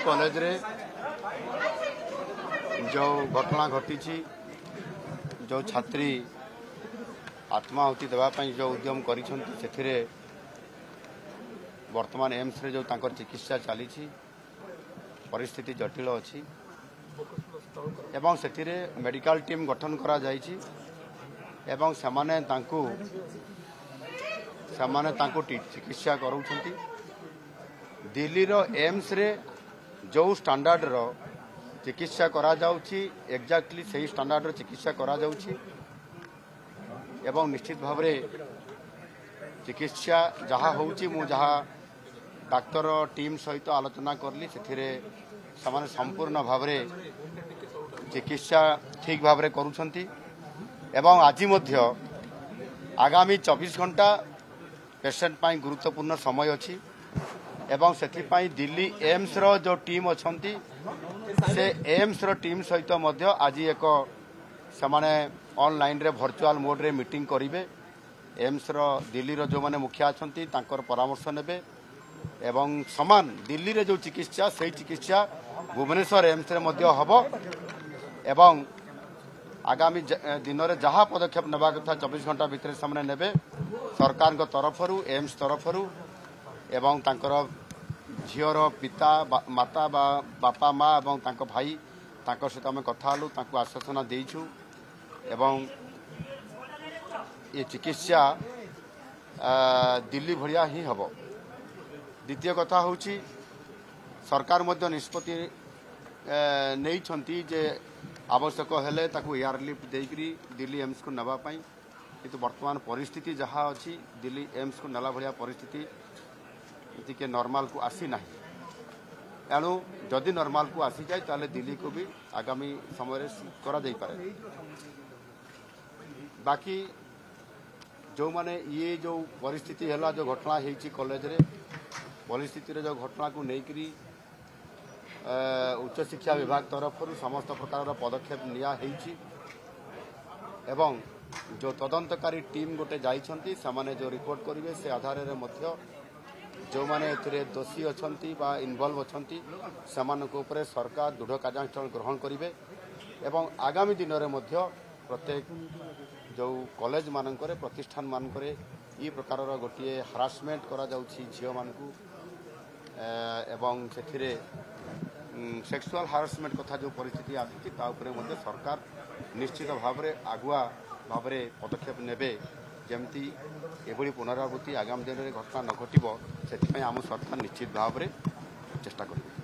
College रे जो घटना घटी जो छात्री आत्माहुति देवाई जो उद्यम करिसेथिरे वर्तमान एम्स रे जो तांकर चिकित्सा चली परिस्थिति जटिल अच्छी एवं सेथिरे मेडिकल टीम गठन करा जायछि एवं समाने चिकित्सा करूछंती। दिल्ली रो एम्स रे जो स्टैंडर्ड रो चिकित्सा करा जाउछि एक्जाक्टली सही स्टैंडर्ड रो चिकित्सा करा जाउछि एवं निश्चित भाव रे चिकित्सा जहाँ होउछि मु जहाँ डाक्तर टीम सहित आलोचना करली सेथिरे समाने संपूर्ण भाव रे चिकित्सा ठीक भाव रे करूछंती एवं आज मध्य आगामी 24 घंटा पेशेंट पाई गुरुत्वपूर्ण समय अच्छी एवं सेथिपाई दिल्ली एम्स रो जो टीम अच्छी से एम्स रो टीम सहित मध्य आज एक समाने ऑनलाइन रे वर्चुअल मोड रे मीटिंग करिवे। एम्स रो दिल्ली रो जो माने मुखिया अच्छी तांकर परामर्श नेबे एवं समान दिल्ली रे जो चिकित्सा सही चिकित्सा भुवनेश्वर एम्स रे मध्य हबो एवं आगामी दिन में जहाँ पदक्षेप नेबा कथा 24 घंटा भितर सामने नेबे सरकार तरफरु एम्स तरफरु एवं तांकर झीवर पिता माता बापा माँ एवं तांको भाई तांको सहित आम कथा हलु तांको आश्वासना देइछु एवं ये चिकित्सा दिल्ली भलिया ही हबो। द्वितीय कथा होची सरकार मध्य निष्पत्ति नहीं जे आवश्यक हेले ताकू एयर लिफ्ट देकरी दिल्ली एम्स को नवा पाई किंतु वर्तमान परिस्थिति जहाँ अच्छी दिल्ली एम्स को नला भलिया परिस्थिति के नॉर्मल को आसी ना एणु जदि नॉर्मल को आसी जाए ताले दिल्ली को भी आगामी समय करा जाई पारे। बाकी जो माने ये जो परिस्थिति है जो घटना होती कॉलेज रे परिस्थिति जो घटना को लेकरी उच्च शिक्षा विभाग तरफ समस्त प्रकार पदक्षेप निया एवं जो तदंतकारी टीम गोटे जाइछंती समाने जो रिपोर्ट करिवे से आधार रे मध्य जो माने एथिरे दोषी अछंती बा इन्वॉल्व अछंती समानक ऊपर सरकार दृढ़ कार्यानुष्ठान ग्रहण करिवे एवं आगामी दिन रे मध्य प्रत्येक जो कॉलेज मानकरे प्रतिष्ठान मानकरे ई प्रकार गोटे हरासमेंट करा जाउछि झियो मानकू एवं सेथिरे सेक्सुअल हारासमेंट कथा जो परिस्थिति आसी सरकार निश्चित भाव में आगुआ भाव में पदक्षेप नेबे जमती एभली पुनरावृत्ति आगामी दिन में घटना न घटो से आम सरकार निश्चित भाव में चेष्टा करेंगे।